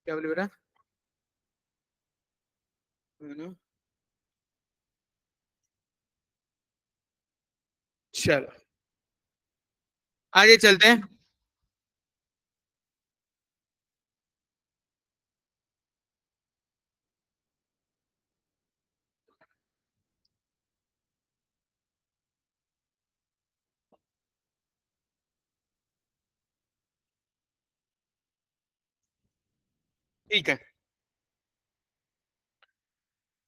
क्या बोले बेटा? है ना? चलो आगे चलते हैं। ठीक है,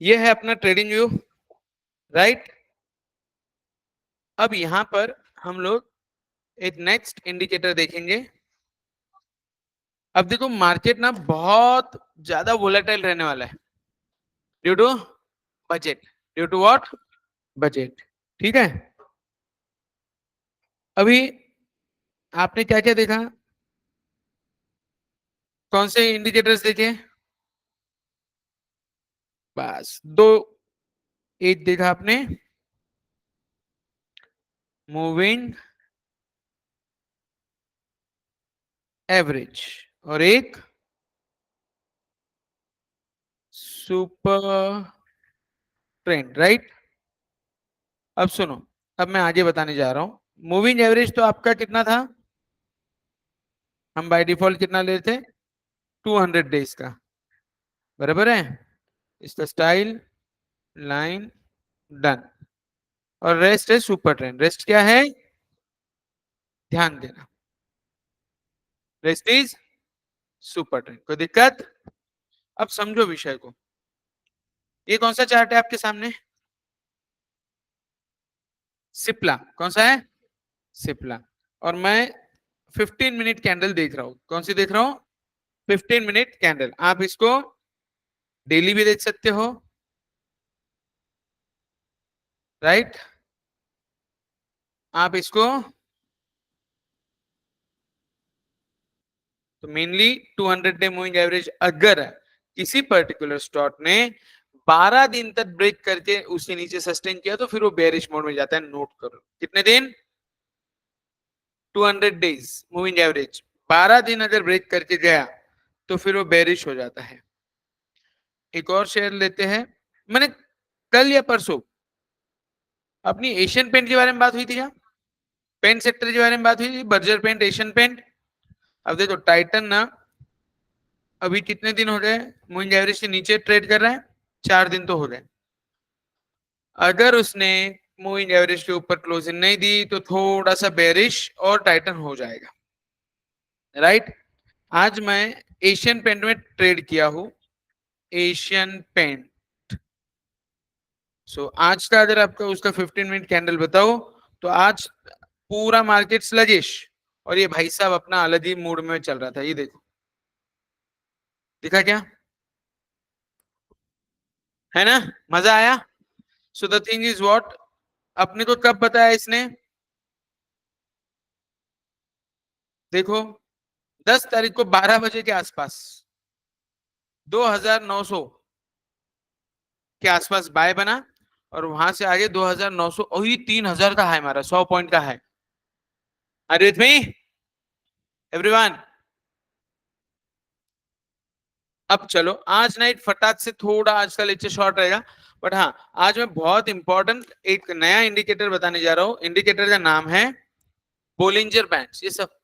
ये है अपना ट्रेडिंग व्यू, राइट। अब यहां पर हम लोग एक नेक्स्ट इंडिकेटर देखेंगे। अब देखो मार्केट ना बहुत ज्यादा वोलेटाइल रहने वाला है, due to budget. Due to what? Budget. ठीक है। अभी आपने क्या क्या देखा? कौन से इंडिकेटर्स देखे? बस दो। एक देखा आपने मूविंग एवरेज, और एक सुपर ट्रेंड, राइट। अब सुनो, अब मैं आगे बताने जा रहा हूं। मूविंग एवरेज तो आपका कितना था? हम बाय डिफॉल्ट कितना लेते थे? 200 डेज का, बराबर है। इसका स्टाइल, लाइन, डन। और रेस्ट है सुपर ट्रेंड। रेस्ट क्या है? ध्यान देना, रेस्ट इज सुपर ट्रेंड। कोई दिक्कत? अब समझो विषय को। ये कौन सा चार्ट है आपके सामने? सिप्ला। कौन सा है? सिप्ला। और मैं 15 मिनट कैंडल देख रहा हूं। कौन सी देख रहा हूं? 15 मिनट कैंडल। आप इसको डेली भी देख सकते हो, राइट। आप इसको तो मेनली 200 डे मूविंग एवरेज अगर किसी पर्टिकुलर स्टॉक ने 12 दिन तक ब्रेक करके उसके नीचे सस्टेन किया तो फिर वो बेरिश मोड में जाता है। नोट करो कितने दिन? 200 डेज मूविंग एवरेज 12 दिन अगर ब्रेक करके गया तो फिर वो बेरिश हो जाता है। एक और शेयर लेते हैं। मैंने कल या परसों अपनी एशियन पेंट के बारे में बात हुई थी क्या? पेंट सेक्टर के बारे में बात हुई थी, बर्जर पेंट, एशियन पेंट। अब देखो टाइटन ना अभी कितने दिन हो गए मूविंग एवरेज के नीचे ट्रेड कर रहा है? 4 दिन तो हो गए। अगर उसने मूविंग एवरेज के ऊपर क्लोजिंग नहीं दी तो थोड़ा सा बेरिश और टाइटन हो जाएगा, राइट। आज मैं एशियन पेंट में ट्रेड किया हूं, एशियन पेंट। सो आज का अगर आपका उसका 15 मिनट कैंडल बताओ तो आज पूरा मार्केट स्लगिश, और ये भाई साहब अपना अलग ही मूड में चल रहा था। ये देखो, दिखा क्या? है ना? मजा आया? So the thing is what, अपने को कब बताया इसने? देखो 10 तारीख को 12 बजे के आसपास 2900 के आसपास बाय बना, और वहां से आगे 2900 और 3000 का है हमारा, 100 पॉइंट का है। Are with me everyone? अब चलो आज नाइट फटाक से थोड़ा आज का लेक्चर शॉर्ट रहेगा, बट हाँ आज मैं बहुत इंपॉर्टेंट एक नया इंडिकेटर बताने जा रहा हूं। इंडिकेटर का नाम है बोलिंजर बैंड्स। ये सब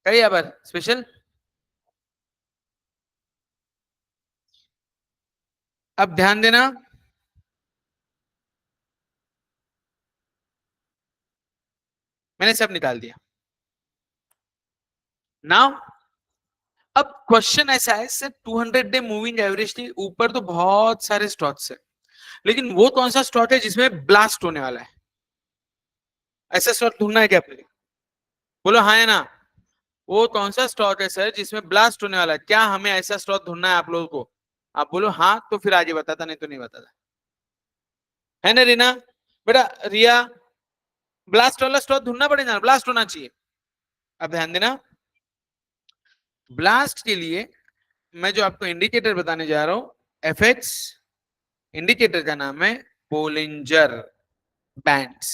कई अब स्पेशल। अब ध्यान देना, मैंने सब निकाल दिया नाउ। अब क्वेश्चन ऐसा है सर, 200 डे मूविंग एवरेज के ऊपर तो बहुत सारे स्टॉक्स है, लेकिन वो कौन सा स्टॉक है जिसमें ब्लास्ट होने वाला है? ऐसा स्टॉक ढूंढना है क्या अपने? बोलो हाँ या ना। वो कौन सा स्टॉक है सर जिसमें ब्लास्ट होने वाला है? क्या हमें ऐसा स्टॉक ढूंढना है आप लोगों को? आप बोलो हाँ तो फिर आगे बताता, नहीं तो नहीं बताता। है ना रीना? बेटा रिया, ब्लास्ट वाला स्टॉक ढूंढना पड़ेगा, ब्लास्ट होना चाहिए। अब ध्यान देना, ब्लास्ट के लिए मैं जो आपको इंडिकेटर बताने जा रहा हूं एफएक्स, इंडिकेटर का नाम है बोलिंजर बैंड्स।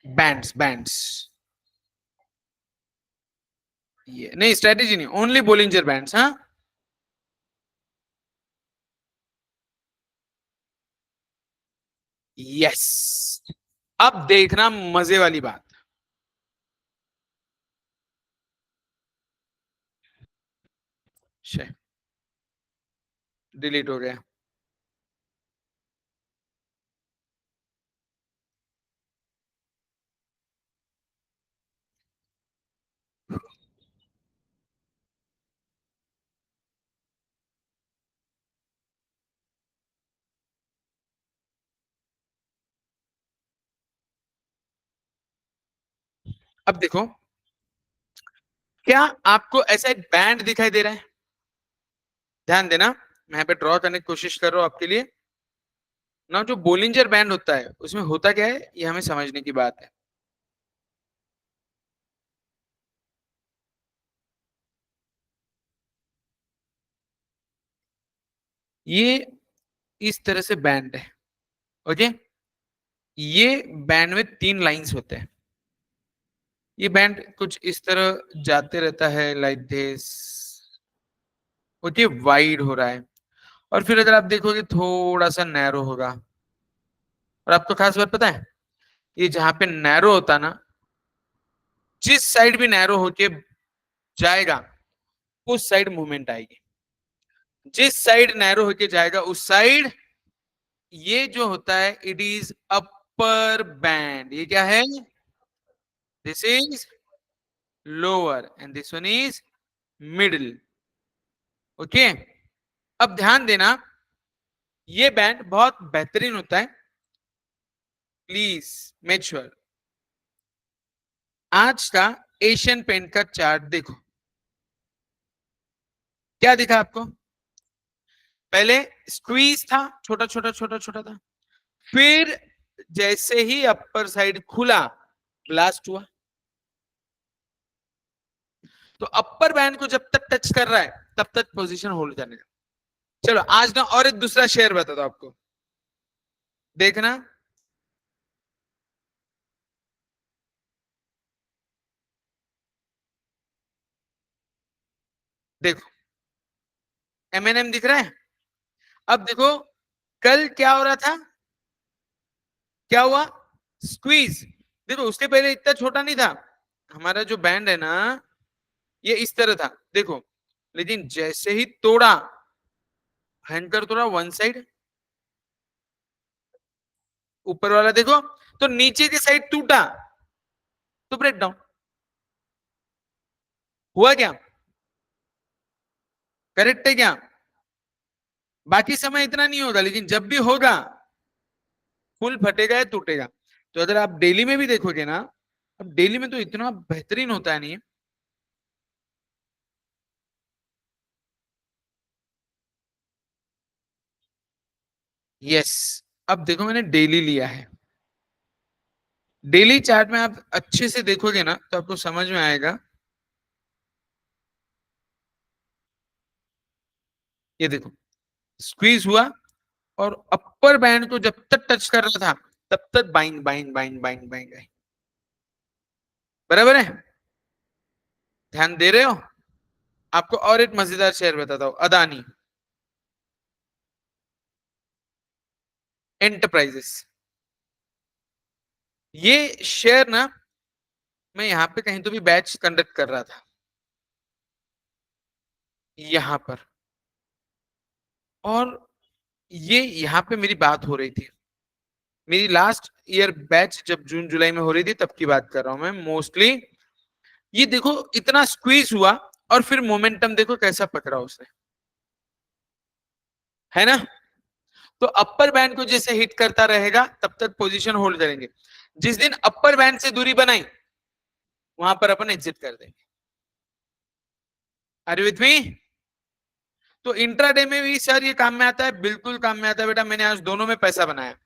बैंड्स बैंड्स ये नहीं, स्ट्रेटेजी नहीं, ओनली बोलिंजर बैंड्स। हाँ, यस। अब देखना मजे वाली बात। डिलीट हो गया। अब देखो, क्या आपको ऐसा एक बैंड दिखाई दे रहा है? ध्यान देना, मैं यहाँ पे ड्रॉ करने की कोशिश कर रहा हूं आपके लिए ना। जो बोलिंजर बैंड होता है उसमें होता क्या है, ये हमें समझने की बात है। ये इस तरह से बैंड है, ओके। ये बैंड में तीन लाइंस होते हैं। ये बैंड कुछ इस तरह जाते रहता है, लाइक दिस, ओके, वाइड हो रहा है। और फिर अगर आप देखोगे थोड़ा सा नैरो होगा। और आपको खास बात पता है, ये जहां पे नैरो होता ना, जिस साइड भी नैरो होके जाएगा उस साइड मूवमेंट आएगी। जिस साइड नैरो होके जाएगा उस साइड, ये जो होता है इट इज अपर बैंड। ये क्या है? This is lower and this one is middle, okay. अब ध्यान देना, ये बैंड बहुत बेहतरीन होता है। प्लीज मेक श्योर आज का एशियन पेंट का चार्ट देखो। क्या दिखा आपको? पहले स्क्वीज था, छोटा छोटा छोटा छोटा था। फिर जैसे ही अपर साइड खुला, ब्लास्ट हुआ। तो अपर बैंड को जब तक टच कर रहा है तब तक पोजीशन होल्ड करने का। चलो आज ना और एक दूसरा शेयर बता दो आपको, देखना। देखो, एमएनएम दिख रहा है। अब देखो, कल क्या हो रहा था? क्या हुआ? स्क्वीज। देखो, उसके पहले इतना छोटा नहीं था। हमारा जो बैंड है ना, ये इस तरह था, देखो। लेकिन जैसे ही तोड़ा, हैंकर तोड़ा वन साइड, ऊपर वाला देखो, तो नीचे की साइड टूटा, तो ब्रेक डाउन हुआ। क्या करेक्ट है क्या? बाकी समय इतना नहीं होगा, लेकिन जब भी होगा फुल फटेगा या टूटेगा। तो अगर आप डेली में भी देखोगे ना, अब डेली में तो इतना बेहतरीन होता है नहीं। यस। अब देखो, मैंने डेली लिया है। डेली चार्ट में आप अच्छे से देखोगे ना तो आपको समझ में आएगा। ये देखो, स्क्वीज हुआ, और अपर बैंड को जब तक टच कर रहा था तब तक buying buying buying buying buying. बराबर है? ध्यान दे रहे हो? आपको और एक मजेदार शेयर बताता हूं, अदानी एंटरप्राइजेस। ये शेयर ना, मैं यहाँ पे कहीं तो भी बैच कंडक्ट कर रहा था, यहाँ पर। और ये यहाँ पे मेरी बात हो रही थी, मेरी लास्ट ईयर बैच जब जून जुलाई में हो रही थी तब की बात कर रहा हूं मैं मोस्टली। ये देखो, इतना स्क्वीज हुआ, और फिर मोमेंटम देखो कैसा पकड़ा उसने, है ना? तो अपर बैंड को जैसे हिट करता रहेगा तब तक पोजीशन होल्ड करेंगे। जिस दिन अपर बैंड से दूरी बनाई, वहां पर अपन एग्जिट कर देंगे। Are you with me? तो इंट्राडे में भी सर ये काम में आता है, बिल्कुल काम में आता है बेटा। मैंने आज दोनों में पैसा बनाया।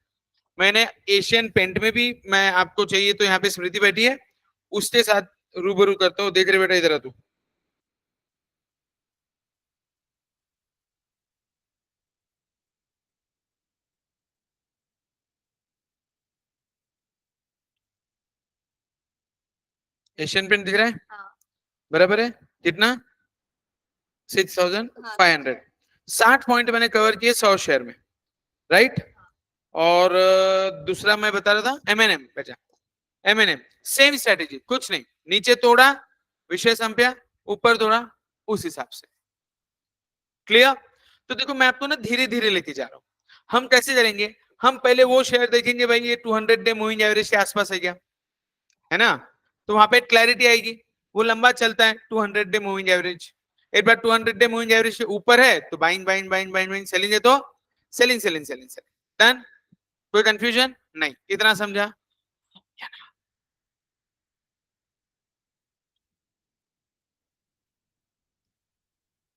मैंने एशियन पेंट में भी, मैं आपको चाहिए तो यहाँ पे स्मृति बैठी है, उसके साथ रूबरू करता हूँ। देख रहे बेटा, इधर आ तू। एशियन पेंट दिख रहा है? बराबर है। कितना? 6500। 60 पॉइंट मैंने कवर किए 100 शेयर में, राइट। और दूसरा मैं बता रहा था एमएनएम, बचा एमएनएम। सेम स्ट्रेटेजी, कुछ नहीं, नीचे तोड़ा विषय संप्या, ऊपर तोड़ा, उस हिसाब से। क्लियर? तो देखो मैं आपको ना धीरे धीरे लेके जा रहा हूं। हम कैसे करेंगे? हम पहले वो शेयर देखेंगे भाई ये 200 डे मूविंग एवरेज के आसपास है क्या, है ना, तो वहां पे क्लैरिटी आएगी। वो लंबा चलता है 200 डे मूविंग एवरेज। एक बार 200 डे मूविंग एवरेज के ऊपर है तो buying buying buying buying buying, selling है तो selling selling selling selling. Done? कोई कंफ्यूजन नहीं? कितना समझा?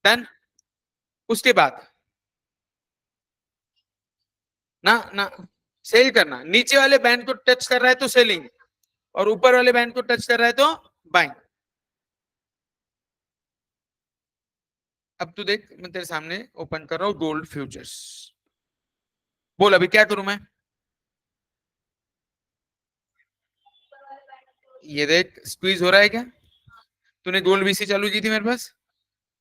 डन? उसके बाद ना ना, सेल करना, नीचे वाले बैंड को टच कर रहा है तो सेलिंग, और ऊपर वाले बैंड को टच कर रहा है तो बाइंग। अब तू देख, मैं तेरे सामने ओपन कर रहा हूं गोल्ड फ्यूचर्स। बोल अभी क्या करूं मैं? ये देख स्क्वीज हो रहा है क्या? तूने गोल्ड बीसी चालू की थी मेरे पास,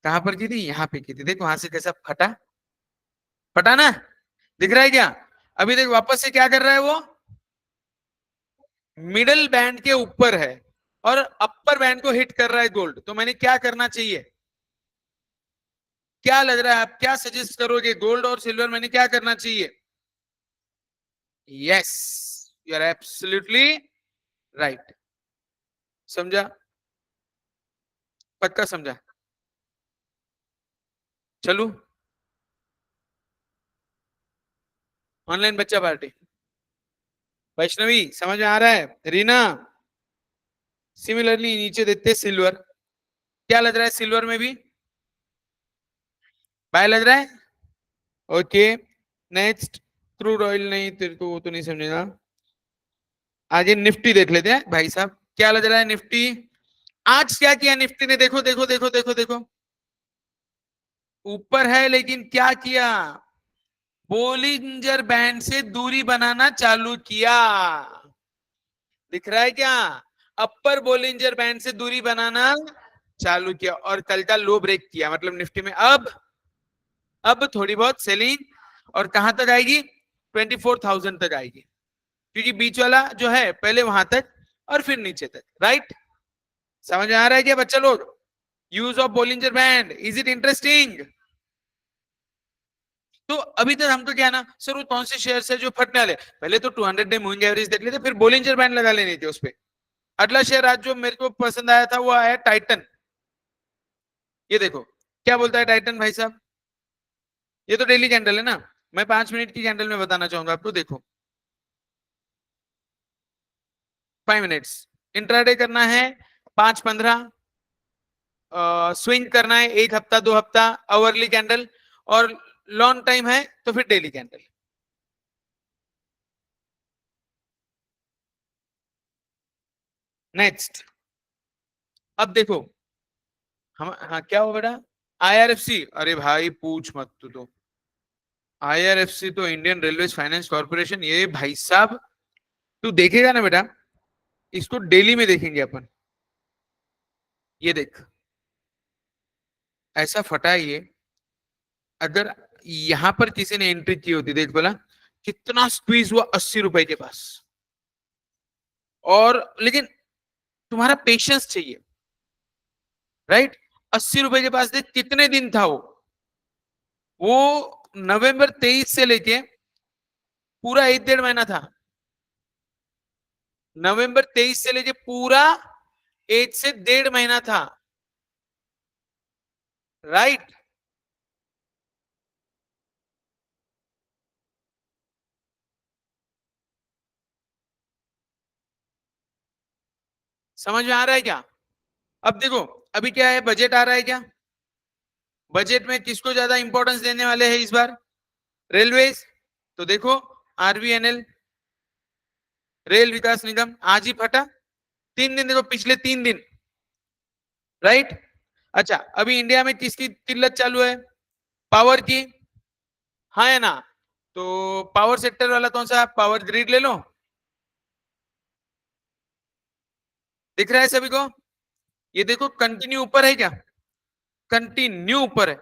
कहां पर की थी? यहाँ पे की थी। देख वहां से कैसा फटा, फटा ना? दिख रहा है क्या? अभी देख वापस से क्या कर रहा है वो, मिडल बैंड के ऊपर है और अपर बैंड को हिट कर रहा है गोल्ड। तो मैंने क्या करना चाहिए? क्या लग रहा है, आप क्या सजेस्ट करोगे? गोल्ड और सिल्वर मैंने क्या करना चाहिए? Yes, you are absolutely right. समझा? पक्का समझा? चलू ऑनलाइन बच्चा पार्टी। वैष्णवी समझ में आ रहा है? रीना सिमिलरली नीचे देते सिल्वर। क्या लग रहा है सिल्वर में भी? बाय लग रहा है? ओके। नेक्स्ट, क्रूड ऑयल नहीं, तेरे को वो तो नहीं समझेगा। आगे निफ्टी देख लेते हैं भाई साहब, क्या लग रहा है निफ्टी? आज क्या किया निफ्टी ने? देखो देखो देखो देखो देखो, ऊपर है लेकिन क्या किया? बोलिंजर बैंड से दूरी बनाना चालू किया। दिख रहा है क्या? अपर बोलिंजर बैंड से दूरी बनाना चालू किया और कल का लो ब्रेक किया। मतलब निफ्टी में अब थोड़ी बहुत सेलिंग, और कहां तक आएगी? 24,000 तक आएगी, क्योंकि बीच वाला जो है पहले वहां तक और फिर नीचे तक, राइट। समझ में आ रहा है क्या बच्चा लोग? Use of Bollinger band, is it interesting? तो अभी तक हम तो क्या ना सर, वो कौन से शेयर है जो फटने वाले, पहले तो 200 डे मूविंग एवरेज देख लेते, फिर बोलिंजर बैंड लगा लेने थे उस पे। अगला शेयर आज जो मेरे को पसंद आया था वो आया टाइटन। ये देखो क्या बोलता है टाइटन भाई साहब। ये तो डेली कैंडल है ना, मैं 5 मिनट की कैंडल में बताना चाहूंगा आपको। देखो 5 मिनट्स इंट्राडे करना है, 5-15 स्विंग करना है, 1 हफ्ता 2 हफ्ता आवरली कैंडल, और लॉन्ग टाइम है तो फिर डेली कैंडल। नेक्स्ट, अब देखो हम, हाँ क्या हो बेटा? आईआरएफसी, अरे भाई पूछ मत तू तो। आईआरएफसी तो इंडियन रेलवे फाइनेंस कॉर्पोरेशन, ये भाई साहब तू देखेगा ना बेटा, इसको डेली में देखेंगे अपन। ये देख ऐसा फटा है ये। अगर यहां पर किसी ने एंट्री की होती, देख बोला कितना स्क्वीज हुआ 80 रुपए के पास। और लेकिन तुम्हारा पेशेंस चाहिए, राइट। 80 रुपए के पास देख कितने दिन था वो नवंबर 23 से लेके पूरा 1-1.5 महीना था। नवंबर 23 से लेके पूरा 1 से 1.5 महीना था, राइट। समझ में आ रहा है क्या? अब देखो अभी क्या है, बजट आ रहा है क्या? बजट में किसको ज्यादा इंपॉर्टेंस देने वाले हैं इस बार? रेलवेज। तो देखो आरवीएनएल, रेल विकास निगम आज ही फटा। 3 दिन देखो, पिछले 3 दिन, राइट। अच्छा अभी इंडिया में किसकी किल्लत चालू है? पावर की, हाँ है ना। तो पावर सेक्टर वाला कौन सा? पावर ग्रिड ले लो। दिख रहा है सभी को? ये देखो कंटिन्यू ऊपर है क्या? कंटिन्यू ऊपर है,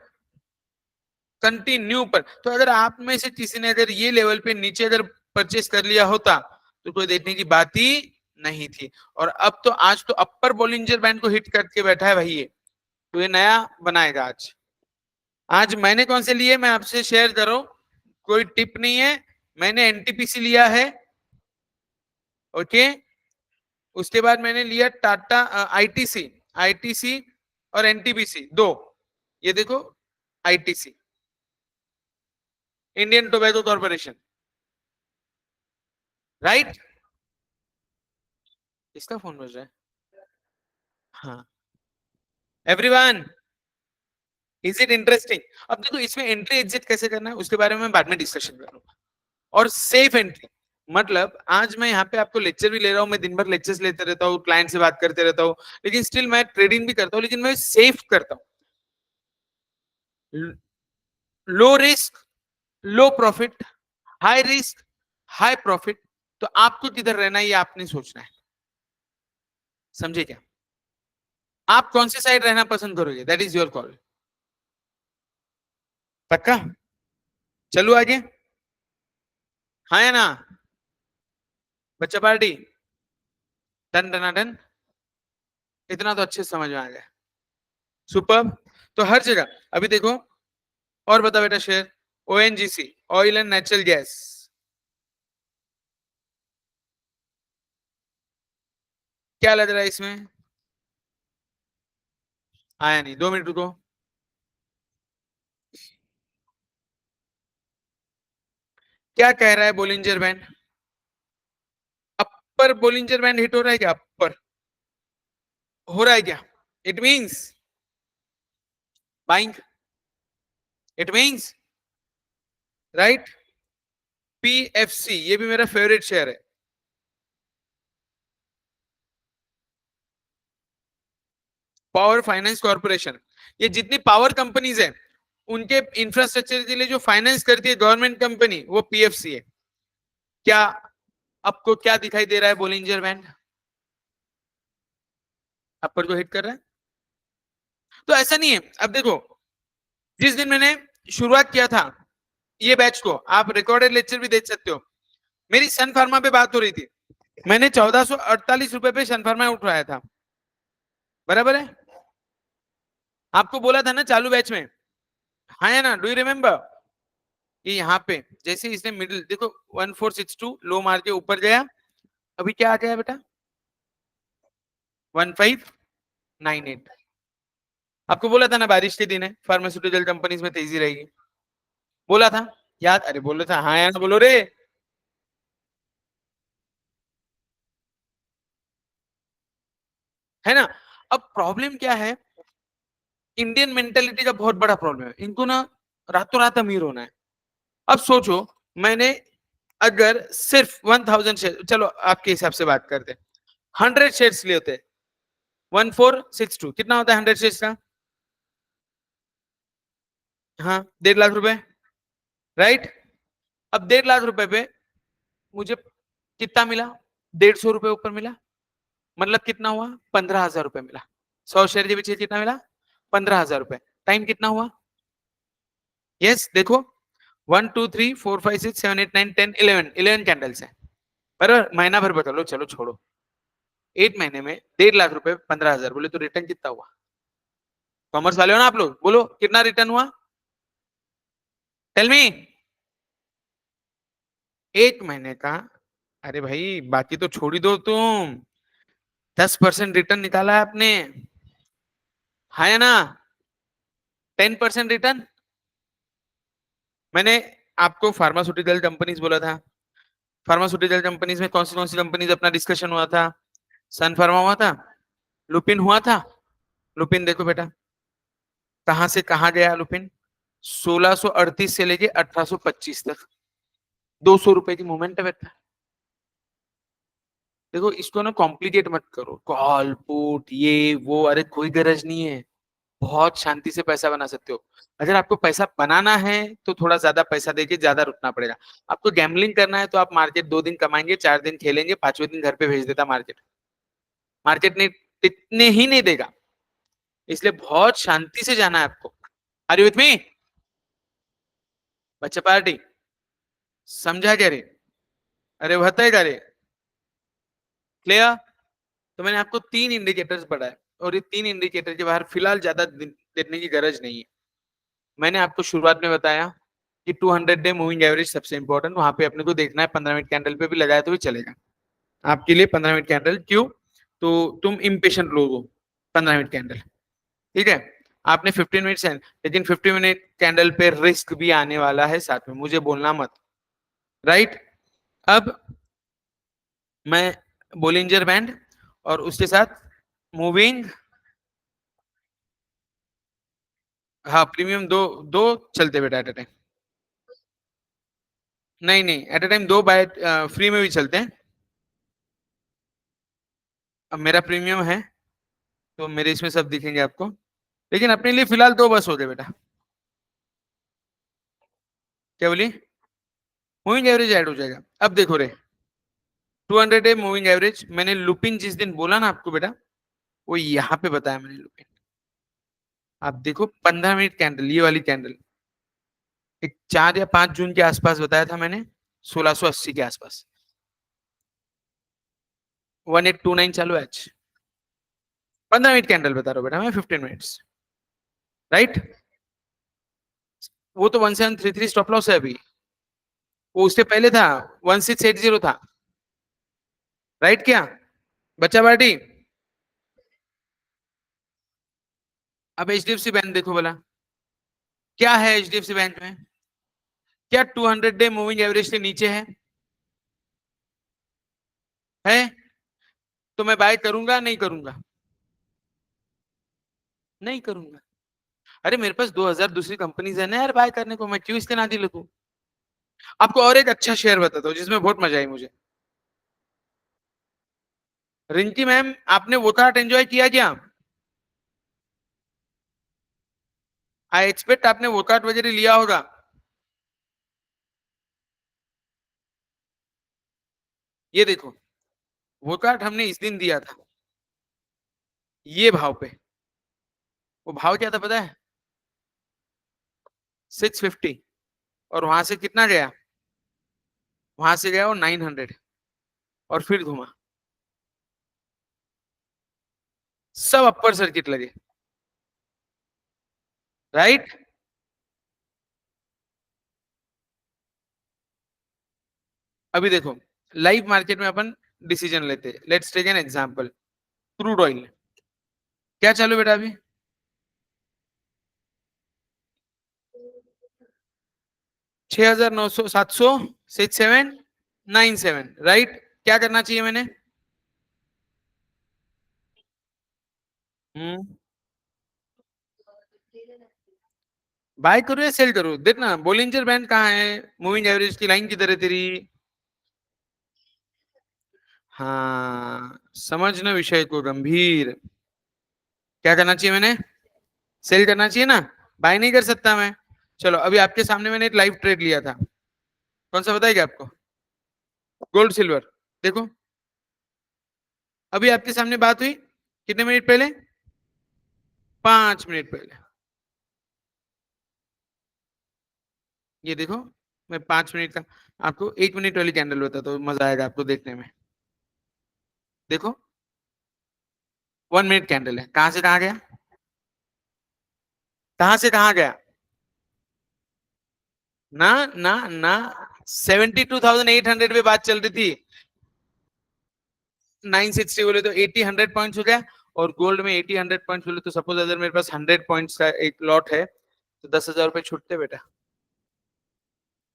कंटिन्यू पर। तो अगर आप में से किसी ने अगर ये लेवल पे नीचे अगर परचेस कर लिया होता तो कोई देखने की बात ही नहीं थी। और अब तो आज तो अपर बोलिंजर बैंड को हिट करके बैठा है भाई ये, तो ये नया बनाएगा आज। आज मैंने कौन से लिए मैं आपसे शेयर कर रहा हूं, कोई टिप नहीं है। मैंने एनटीपीसी लिया है, ओके। उसके बाद मैंने लिया टाटा आईटीसी, आईटीसी और एनटीपीसी दो। ये देखो ITC, Indian tobacco corporation, right. किसका फोन बज रहा है? हाँ, एवरीवन, इज इट इंटरेस्टिंग? अब देखो इसमें एंट्री एग्जिट कैसे करना है उसके बारे में मैं बाद में डिस्कशन करूंगा। और सेफ एंट्री मतलब आज मैं यहाँ पे आपको लेक्चर भी ले रहा हूँ, मैं दिन भर लेक्चर्स लेते रहता हूँ, क्लाइंट से बात करते रहता हूँ, लेकिन स्टिल मैं ट्रेडिंग भी करता हूँ, लेकिन मैं सेफ करता हूँ। Low risk low profit, high risk high profit. तो आपको किधर रहना है ये आपने सोचना है, समझे क्या? आप कौन सी साइड रहना पसंद करोगे, दैट इज योर कॉल। पक्का? चलो आगे, हाँ या ना? बच्चा पार्टी, डन डन डन। इतना तो अच्छे से समझ में आ गया, सुपर। तो हर जगह अभी देखो, और बता बेटा share, ONGC, oil and natural gas, क्या लग रहा है इसमें? आया नहीं, 2 मिनट रुको। क्या कह रहा है बोलिंजर बैंड? अपर बोलिंजर बैंड हिट हो रहा है क्या? अपर हो रहा है क्या? It means buying, it means right. PFC ये भी मेरा फेवरेट शेयर है, पावर फाइनेंस कॉर्पोरेशन। ये जितनी पावर कंपनीज है उनके इंफ्रास्ट्रक्चर के लिए जो फाइनेंस करती है गवर्नमेंट कंपनी वो पीएफसी है। क्या आपको क्या दिखाई दे रहा है बोलिंजर बैंड? अपर को हिट कर रहा है। तो ऐसा नहीं है, अब देखो जिस दिन मैंने शुरुआत किया था ये बैच को, आप रिकॉर्डेड लेक्चर भी देख सकते हो, मेरी सन फार्मा पे बात हो रही थी, मैंने 1448 रुपए पे सन फार्मा उठाया था, बराबर है? आपको बोला था ना चालू बैच में, हाँ या ना? Do you remember? कि यहाँ पे जैसे इसने मिडिल देखो 1462 लो मार के ऊपर गया, अभी क्या आ गया बेटा? 1598। आपको बोला था ना बारिश के दिन है, फार्मास्यूटिकल कंपनीज में तेजी रहेगी, बोला था, याद? अरे बोलो था, हाँ या ना बोलो रे। है ना? अब प्रॉब्लम क्या है, इंडियन मेंटेलिटी का बहुत बड़ा प्रॉब्लम है, इनको ना रातों रात अमीर होना है। अब सोचो, मैंने अगर सिर्फ 1000 शेयर, चलो आपके हिसाब से बात करते, 100 शेयर्स लिए होते, 1462 कितना होता है 100 शेयर्स का? हाँ, 1.5 लाख रुपए, राइट। अब 1.5 लाख रुपए पे मुझे कितना मिला? 150 रुपए ऊपर मिला, मतलब कितना हुआ? 15,000 रुपए मिला। 100 शेयर के पीछे कितना मिला? 15,000 रुपए। टाइम कितना हुआ? यस देखो, 1 2 3 4 5 6 7 8 9 10 11 11 कैंडल्स है, बराबर? महीना भर बता लो, चलो छोड़ो, 8 महीने में 1.5 लाख रुपए 15,000, बोले तो रिटर्न कितना हुआ? कॉमर्स वाले हो ना आप लोग, बोलो कितना रिटर्न हुआ? Tell me. 1 महीने का, अरे भाई बाकी तो छोड़ ही दो तुम, 10% रिटर्न निकाला है आपने, हाँ या ना? 10% रिटर्न। मैंने आपको फार्मास्यूटिकल कंपनीज बोला था, फार्मास्यूटिकल कंपनीज में कौन सी कंपनीज अपना डिस्कशन हुआ था? सन फार्मा हुआ था, लुपिन हुआ था। लुपिन देखो बेटा, कहां से कहां गया लुपिन? 1638 से लेके 1825 तक, 200 रुपए की मूवमेंट है बेटा। देखो इसको ना कॉम्प्लिकेट मत करो, कॉल पुट ये वो, अरे कोई गरज नहीं है, बहुत शांति से पैसा बना सकते हो। अगर आपको पैसा बनाना है तो थोड़ा ज्यादा पैसा देके ज्यादा रुकना पड़ेगा। आपको गैम्बलिंग करना है तो आप मार्केट 2 दिन कमाएंगे, 4 दिन खेलेंगे, 5वें दिन घर पे भेज देता मार्केट, मार्केट ने इतने ही नहीं देगा। इसलिए बहुत शांति से जाना है आपको। Are you with me? बच्चा पार्टी समझा क्या रे? अरे वह है रे। क्लियर? तो मैंने आपको 3 इंडिकेटर्स पढ़ाए और ये 3 इंडिकेटर के बाहर फिलहाल ज्यादा देखने की गरज नहीं है। मैंने आपको शुरुआत में बताया कि 200 डे मूविंग एवरेज सबसे इंपॉर्टेंट, वहां पे अपने को देखना है। 15 मिनट कैंडल पे भी लगाया तो भी चलेगा आपके लिए। 15 मिनट कैंडल क्यों? तो तुम इम्पेशेंट लोग हो। 15 मिनट कैंडल ठीक है। आपने 15 मिनट है, लेकिन 50 मिनट कैंडल पे रिस्क भी आने वाला है साथ में, मुझे बोलना मत। राइट? अब मैं बोलिंजर बैंड और उसके साथ मूविंग, हाँ प्रीमियम दो, दो चलते बेटा एट अ टाइम। नहीं नहीं, एट अ टाइम दो बाय फ्री में भी चलते हैं। अब मेरा प्रीमियम है तो मेरे इसमें सब दिखेंगे आपको, लेकिन अपने लिए फिलहाल दो बस हो गए बेटा। क्या बोली? मूविंग एवरेज ऐड हो जाएगा। अब देखो रे, 200 है मूविंग एवरेज, मैंने लुपिन जिस दिन बोला ना आपको बेटा, वो यहाँ पे बताया मैंने लुपिन। आप देखो 15 मिनट कैंडल, ये वाली कैंडल एक 4 या 5 जून के आसपास बताया था मैंने, 1680 के आसपास। 1829 चालू है आज। 15 मिनट कैंडल बता रहा हूँ बेटा मैं, 15 मिनट्स। राइट? वो तो 1733 स्टॉप लॉस है अभी, वो उससे पहले था 1680 था। राइट क्या बच्चा पार्टी? अब एचडीएफसी बैंक देखो बोला, क्या है एचडीएफसी बैंक में? क्या 200 डे मूविंग एवरेज से नीचे है? है? तो मैं बाय करूंगा नहीं करूंगा? नहीं करूंगा। अरे मेरे पास 2000 दूसरी कंपनीज है ना यार बाय करने को, मैं क्यों इसके नादी लगूं? आपको और एक अच्छा शेयर बताता हूँ जिसमें बहुत मजा आई मुझे। रिंकी मैम, आपने वो कार्ट एंजॉय किया क्या? आई एक्सपेक्ट आपने वो कार्ट वगैरह लिया होगा। ये देखो, वो कार्ट हमने इस दिन दिया था ये भाव पे। वो भाव क्या था पता है? 650। और वहां से कितना गया? वहां से गया वो 900, और फिर घुमा। सब अपर सर्किट लगे। राइट? अभी देखो, लाइव मार्केट में अपन डिसीजन लेते। Let's take an example, crude oil क्या चालू बेटा अभी? 6900, 700, 67, 97। राइट? क्या करना चाहिए मैंने? हम्म, बाय करो या सेल करो? देखना बोलिंजर बैंड कहाँ है, मूविंग एवरेज की लाइन किधर है तेरी? हाँ समझना विषय को गंभीर। क्या करना चाहिए मैंने? सेल करना चाहिए ना, बाय नहीं कर सकता मैं। चलो अभी आपके सामने मैंने एक लाइव ट्रेड लिया था, कौन सा बताएगा आपको? Gold silver. देखो अभी आपके सामने बात हुई कितने मिनट पहले? 5 मिनट पहले। ये देखो, मैं 5 मिनट का आपको 1 मिनट वाली कैंडल बताता हूँ, मजा आएगा आपको देखने में। देखो 1 मिनट कैंडल है, कहां से कहां गया? कहां से कहां गया? ना ना ना, 72,800 पे बात चल रही थी। 960 बोले तो 80-100 पॉइंट्स हो गया। और गोल्ड में 80-100 पॉइंट्स बोले तो सपोज अगर मेरे पास 100 पॉइंट्स का एक लॉट है तो 10,000 रुपए छूटते बेटा,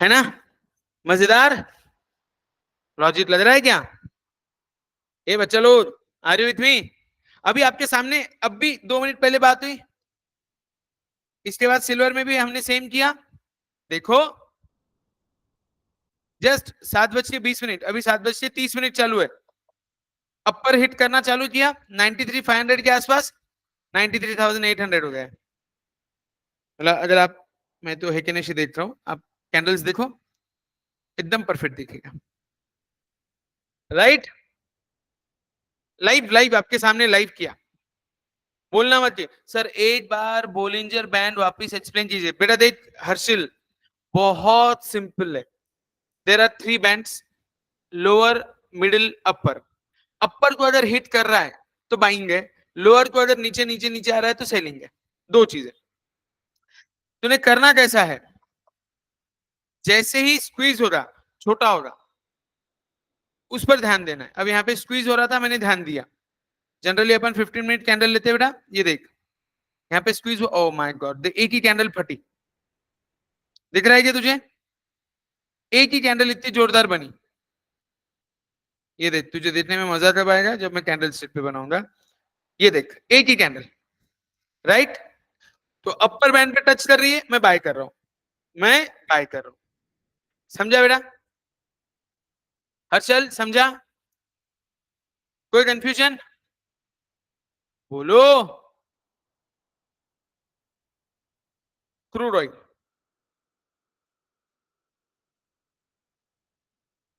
है ना? मजेदार लॉजिक लग रहा है क्या? ए बच्चा लोग, आर यू विथ मी? अभी आपके सामने अब भी 2 मिनट पहले बात हुई, इसके बाद सिल्वर में भी हमने सेम किया। देखो जस्ट 7:20, अभी 7:30 चालू है। अपर हिट करना चालू किया 93,500 के आसपास, 93,800 हो गया। मतलब अगर आप, मैं तो हेकेनेशी देख रहा हूँ, आप कैंडल्स देखो एकदम परफेक्ट दिखेगा। राइट? लाइव लाइव आपके सामने लाइव किया। बोलना मत चाहिए सर, एक बार बोलिंजर बैंड वापस एक्सप्लेन कीजिए। बेटा देख हर्षिल, बहुत सिंपल है। There are 3 bands, lower, middle, upper. Upper को अगर हिट कर रहा है तो बाइंग है, लोअर को अगर नीचे नीचे नीचे आ रहा है तो सेलिंग है। दो चीजें। तूने करना कैसा है, जैसे ही स्क्वीज होगा, छोटा होगा, उस पर ध्यान देना है। अब यहाँ पे स्क्वीज हो रहा था, मैंने ध्यान दिया। जनरली अपन 15 मिनट कैंडल लेते हैं बेटा, ये देख यहाँ पे स्क्वीज हो, ओ माय गॉड, एक ही कैंडल फटी। दिख रहा है क्या तुझे? एक ही कैंडल इतनी जोरदार बनी। ये देख, तुझे देखने में मजा कब आएगा, जब मैं कैंडल स्टिक पे बनाऊंगा। ये देख एक ही कैंडल, राइट? तो अपर बैंड पे टच कर रही है, मैं बाय कर रहा हूं, मैं बाय कर रहा हूं। समझा बेटा? हर्षल समझा? कोई कंफ्यूजन? बोलो। क्रूड ऑयल,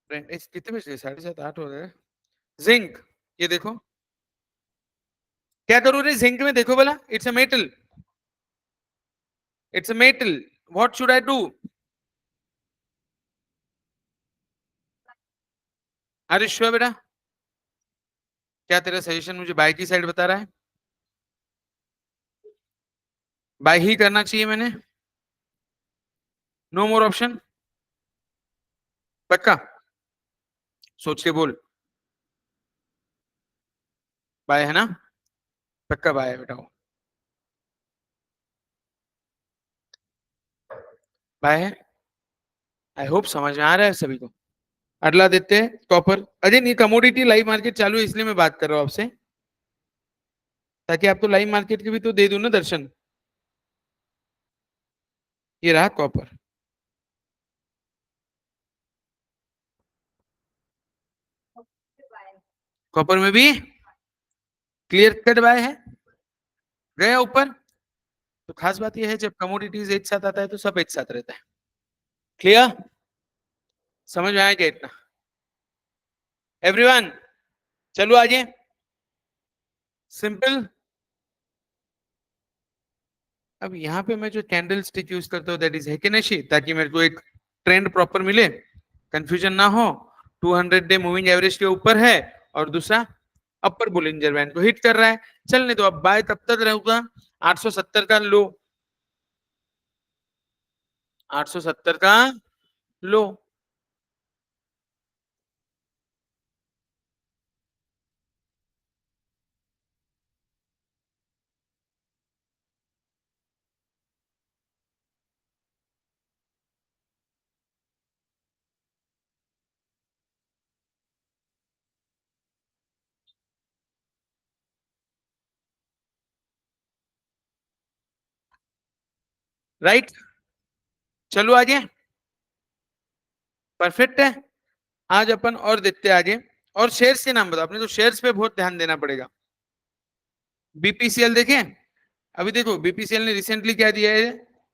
कितने बजे? 7:30 8 हो गए। जिंक, ये देखो क्या करूं रे जिंक में, देखो बोला, it's a metal, it's a metal, what should I do? अरे श्योर बेटा, क्या तेरा सजेशन मुझे बाय की साइड बता रहा है? बाय ही करना चाहिए मैंने, नो मोर ऑप्शन? पक्का? सोच के बोल। बाय है ना? पक्का बाय है बेटा? बाय है। आई होप समझ में आ रहा है सभी को। अगला देते हैं कॉपर। अजय नहीं, कमोडिटी लाइव मार्केट चालू है इसलिए मैं बात कर रहा हूं आपसे, ताकि आपको लाइव मार्केट के भी तो दे दूं ना दर्शन। ये रहा कॉपर। कॉपर में भी क्लियर कट बाय है, गया ऊपर। तो खास बात यह है, जब कमोडिटीज एक साथ आता है तो सब एक साथ रहता है। क्लियर? समझ में आया क्या इतना? एवरीवन, चलो आगे। सिंपल। अब यहाँ पे मैं जो कैंडल स्टिक यूज करता हूँ दैट इज हेकेनेशी, ताकि मेरे को एक ट्रेंड प्रॉपर मिले, कंफ्यूजन ना हो। 200 डे मूविंग एवरेज के ऊपर है, और दूसरा अपर बुलिंजर बैंड को हिट कर रहा है। चलने दो, अब बाय तब तक रहूंगा 870 का लो, 870 का लो। राइट? चलो आगे। परफेक्ट है। आज अपन और देखते हैं आगे। और शेयर्स के नाम बताओ अपने, तो शेयर्स पे बहुत ध्यान देना पड़ेगा। बीपीसीएल देखें? अभी देखो बीपीसीएल ने रिसेंटली क्या दिया है,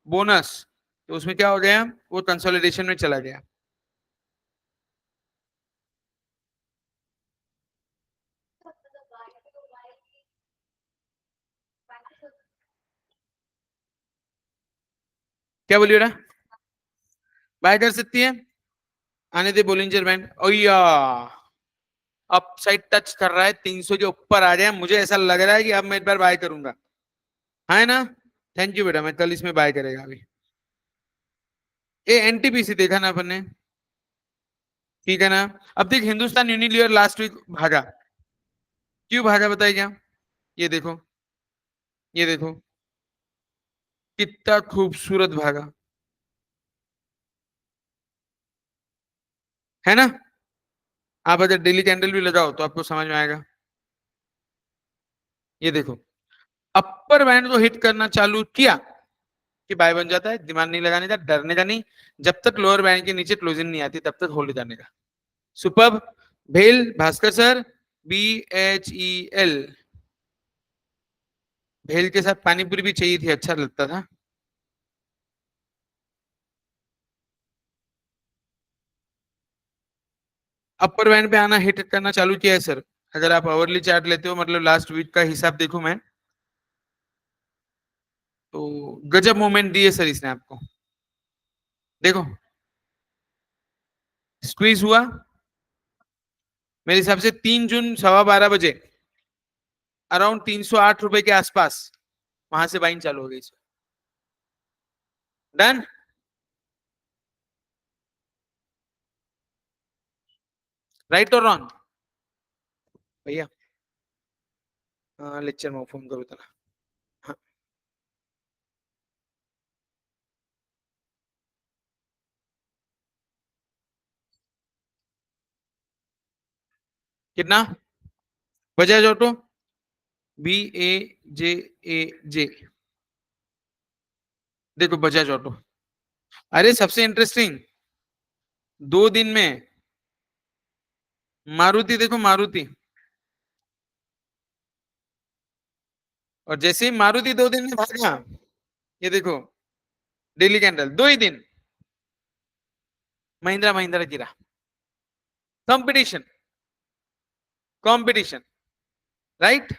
बोनस। तो उसमें क्या हो गया, वो कंसोलिडेशन में चला गया। क्या बोलिए बेटा? बाय कर सकती है, आने दे बोलिंजर बैंड। ओया, अप साइड टच कर रहा है, 300 के ऊपर आ जाए, मुझे ऐसा लग रहा है कि अब मैं एक बार बाय करूंगा। है ना? थैंक यू बेटा, मैं कल इसमें बाय करेगा अभी। ये एनटीपीसी देखा ना अपन ने, ठीक है ना? अब देख हिंदुस्तान यूनिलीवर लास्ट वीक भागा। क्यों भागा बताइए क्या? ये देखो, ये देखो कितना खूबसूरत भागा, है ना? आप अगर डेली कैंडल भी लगाओ तो आपको समझ में आएगा। ये देखो, अपर बैंड को हिट करना चालू किया कि बाय बन जाता है, दिमाग नहीं लगाने का, डरने का नहीं। जब तक लोअर बैंड के नीचे क्लोजिंग नहीं आती तब तक होल्ड जाने का। सुपर। भेल भास्कर सर, BHEL, भेल के साथ पानीपुरी भी चाहिए थी, अच्छा लगता था। अपर बैंड पे आना हिट करना चालू किया है सर। अगर आप आवरली चार्ट लेते हो, मतलब लास्ट वीक का हिसाब देखूं मैं, तो गजब मूवमेंट दी है सर इसने आपको, देखो स्क्वीज हुआ मेरे हिसाब से 3 जून 12:15 बजे अराउंड 308 रुपए के आसपास वहां से बाइंग चालू हो गई। डन। राइट और रॉन्ग भैया? लेक्चर में फोन करो तना। हाँ, कितना? बजाज ऑटो BAJAJ, देखो बजाज ऑटो, अरे सबसे इंटरेस्टिंग 2 दिन में मारुति, देखो मारुति, और जैसे ही मारुति 2 दिन में भागा, ये देखो डेली कैंडल 2 ही दिन महिंद्रा महिंद्रा गिरा। Competition, competition, right.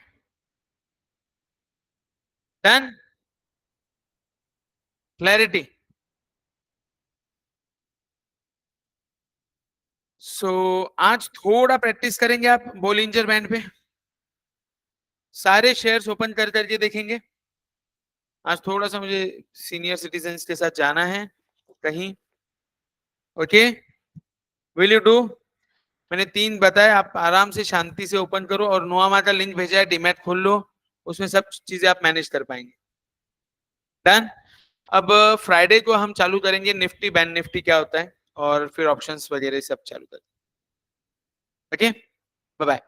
Done. Clarity. So आज थोड़ा प्रैक्टिस करेंगे आप बोलिंजर बैंड पे, सारे शेयर्स ओपन कर करके देखेंगे। आज थोड़ा सा मुझे सीनियर सिटीजन्स के साथ जाना है कहीं। Okay, will you do? मैंने 3 बताए, आप आराम से शांति से ओपन करो, और नोआमा का लिंक भेजा है, डीमैट खोल लो, उसमें सब चीजें आप मैनेज कर पाएंगे। डन। अब फ्राइडे को हम चालू करेंगे निफ्टी बैंक निफ्टी क्या होता है, और फिर ऑप्शंस वगैरह सब चालू करेंगे। Okay, bye bye.